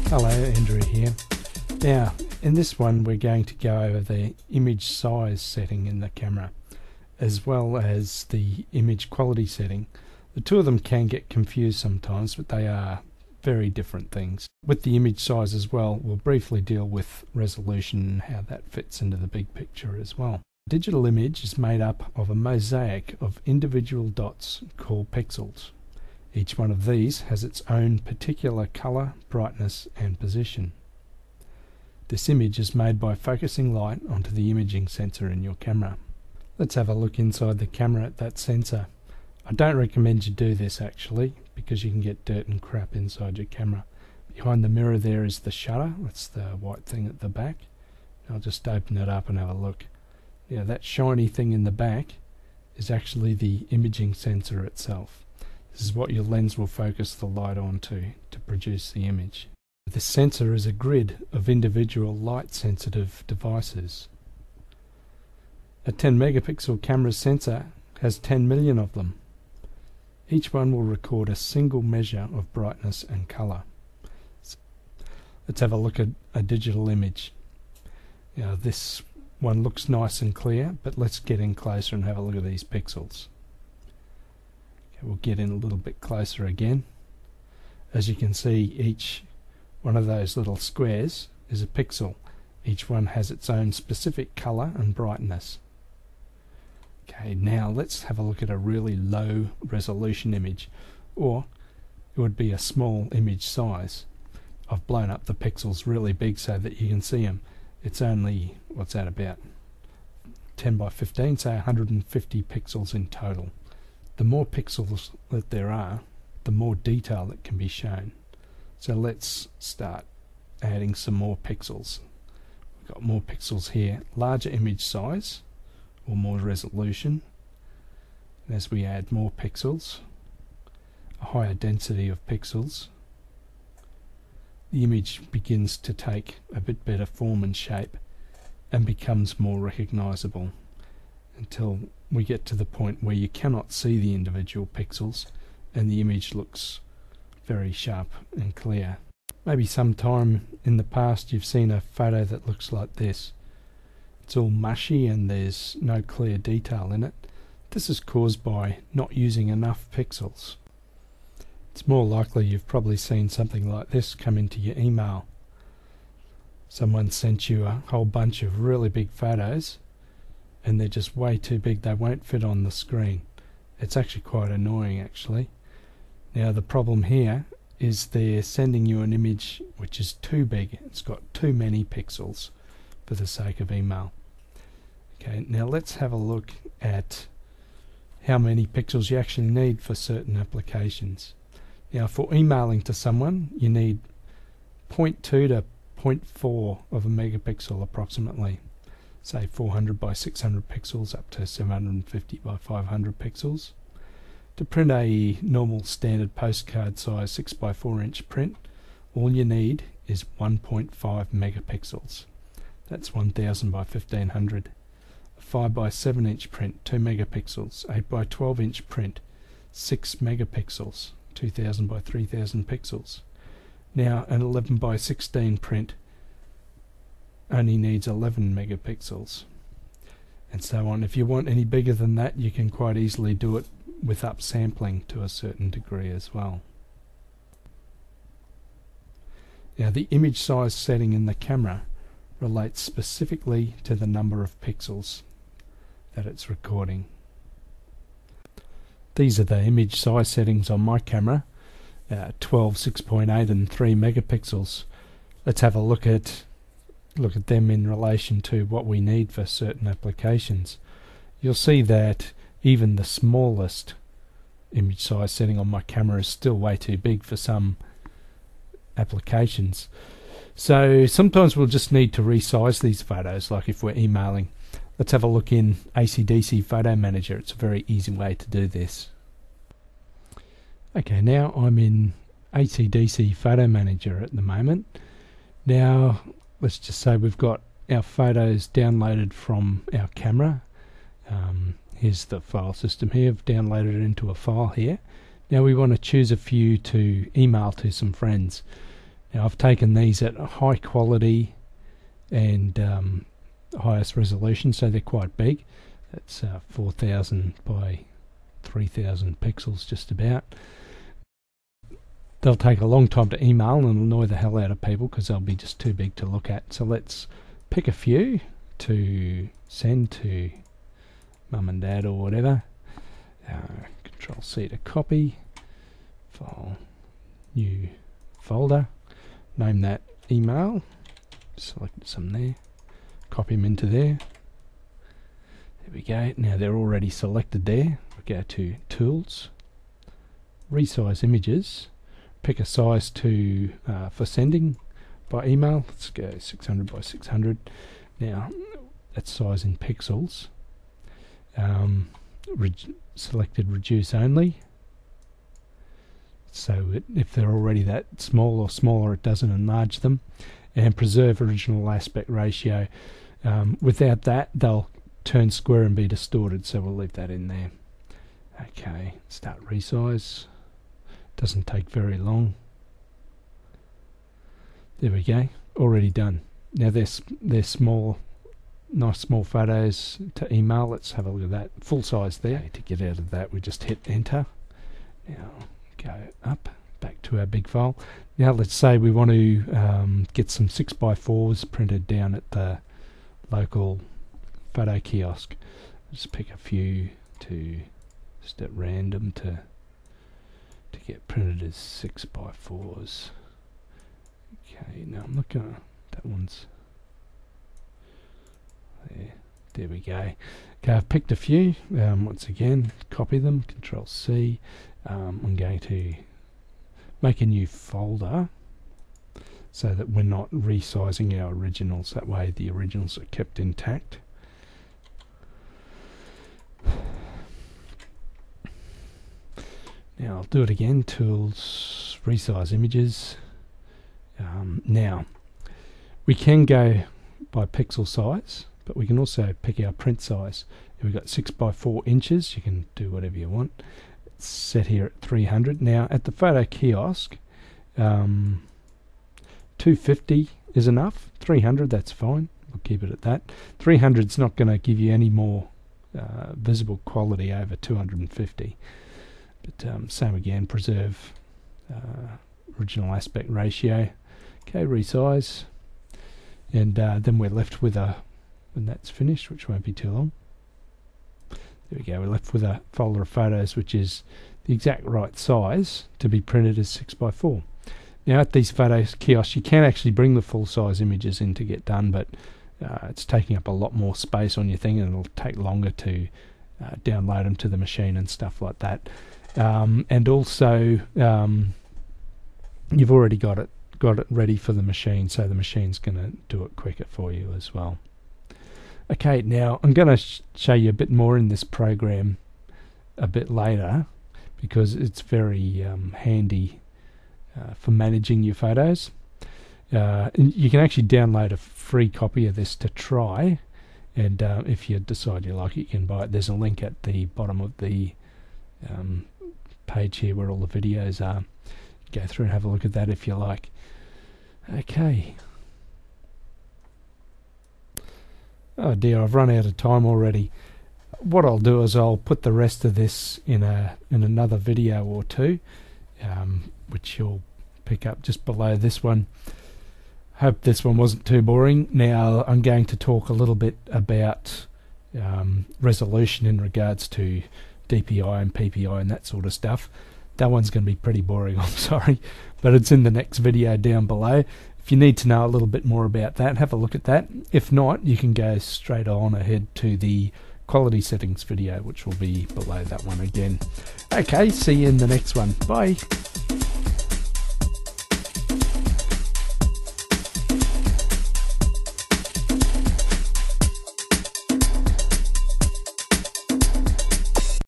Hello, Andrew here. Now, in this one we're going to go over the image size setting in the camera as well as the image quality setting. The two of them can get confused sometimes, but they are very different things. With the image size as well, we'll briefly deal with resolution and how that fits into the big picture as well. A digital image is made up of a mosaic of individual dots called pixels. Each one of these has its own particular colour, brightness and position. This image is made by focusing light onto the imaging sensor in your camera. Let's have a look inside the camera at that sensor. I don't recommend you do this actually, because you can get dirt and crap inside your camera. Behind the mirror there is the shutter, that's the white thing at the back. I'll just open it up and have a look. Now that shiny thing in the back is actually the imaging sensor itself. This is what your lens will focus the light onto to produce the image. This sensor is a grid of individual light-sensitive devices. A 10 megapixel camera sensor has 10 million of them. Each one will record a single measure of brightness and colour. Let's have a look at a digital image. Now this one looks nice and clear, but let's get in closer and have a look at these pixels. We'll get in a little bit closer again. As you can see, each one of those little squares is a pixel. Each one has its own specific colour and brightness. Okay, now let's have a look at a really low resolution image, or it would be a small image size. I've blown up the pixels really big so that you can see them. It's only, what's that, about 10 by 15, so 150 pixels in total. The more pixels that there are, the more detail that can be shown. So let's start adding some more pixels. We've got more pixels here, larger image size or more resolution. And as we add more pixels, a higher density of pixels, the image begins to take a bit better form and shape and becomes more recognizable until we get to the point where you cannot see the individual pixels and the image looks very sharp and clear. Maybe sometime in the past you've seen a photo that looks like this. It's all mushy and there's no clear detail in it. This is caused by not using enough pixels. It's more likely you've probably seen something like this come into your email. Someone sent you a whole bunch of really big photos and they're just way too big, they won't fit on the screen. It's actually quite annoying actually. Now the problem here is they're sending you an image which is too big, it's got too many pixels for the sake of email. Okay, now let's have a look at how many pixels you actually need for certain applications. Now for emailing to someone you need 0.2 to 0.4 of a megapixel approximately. Say 400 by 600 pixels up to 750 by 500 pixels. To print a normal standard postcard size 6 by 4 inch print, all you need is 1.5 megapixels. That's 1000 by 1500. A 5 by 7 inch print, 2 megapixels. 8 by 12 inch print, 6 megapixels, 2000 by 3000 pixels. Now an 11 by 16 print only needs 11 megapixels, and so on. If you want any bigger than that, you can quite easily do it with upsampling to a certain degree as well. Now the image size setting in the camera relates specifically to the number of pixels that it's recording. These are the image size settings on my camera, 12, 6.8 and 3 megapixels. Let's have a look at them in relation to what we need for certain applications. You'll see that even the smallest image size setting on my camera is still way too big for some applications. So sometimes we'll just need to resize these photos, like if we're emailing. Let's have a look in AC/DC Photo Manager. It's a very easy way to do this. Okay, now I'm in AC/DC Photo Manager at the moment. Now let's just say we've got our photos downloaded from our camera. Here's the file system here. I've downloaded it into a file here. Now we want to choose a few to email to some friends. Now I've taken these at high quality and highest resolution, so they're quite big. That's 4000 by 3000 pixels just about. They'll take a long time to email and annoy the hell out of people because they'll be just too big to look at. So let's pick a few to send to mum and dad or whatever. Control C to copy, file, new folder, name that email, select some there, copy them into there. There we go. Now they're already selected there. We go to Tools, Resize Images, pick a size to for sending by email. Let's go 600 by 600. Now that's size in pixels. Selected Reduce Only. So if they're already that small or smaller, it doesn't enlarge them. And preserve original aspect ratio. Without that, they'll turn square and be distorted, so we'll leave that in there. Okay, start resize. Doesn't take very long. There we go, already done. Now they're small, nice small photos to email. Let's have a look at that. Full size there. To get out of that, we just hit enter. Now go up, back to our big file. Now let's say we want to get some 6x4s printed down at the local photo kiosk. Just pick a few to just at random to get printed as 6x4s. Okay, now I'm looking at that one's there. There we go. Okay, I've picked a few. Once again, copy them. Control C. I'm going to make a new folder so that we're not resizing our originals. That way the originals are kept intact. Now I'll do it again. Tools, Resize Images. Now we can go by pixel size, but we can also pick our print size. If we've got 6x4 inches, you can do whatever you want. It's set here at 300. Now at the photo kiosk, 250 is enough. 300, that's fine. We'll keep it at that. 300 is not going to give you any more visible quality over 250. But same again, preserve original aspect ratio. Okay, resize. And then we're left with when that's finished, which won't be too long. There we go, we're left with a folder of photos which is the exact right size to be printed as 6x4. Now at these photo kiosks you can actually bring the full size images in to get done, but it's taking up a lot more space on your thing and it'll take longer to download them to the machine and stuff like that. And also you've already got it ready for the machine, so the machine's going to do it quicker for you as well. Okay, now I'm going to show you a bit more in this program a bit later because it's very handy for managing your photos. You can actually download a free copy of this to try, and if you decide you like it, you can buy it. There's a link at the bottom of the page here where all the videos are. Go through and have a look at that if you like. Okay. Oh dear, I've run out of time already. What I'll do is I'll put the rest of this in another video or two, which you'll pick up just below this one. Hope this one wasn't too boring. Now I'm going to talk a little bit about resolution in regards to DPI and PPI and that sort of stuff. That one's going to be pretty boring, I'm sorry, but it's in the next video down below. If you need to know a little bit more about that, have a look at that. If not, you can go straight on ahead to the quality settings video, which will be below that one again. Okay, see you in the next one. Bye.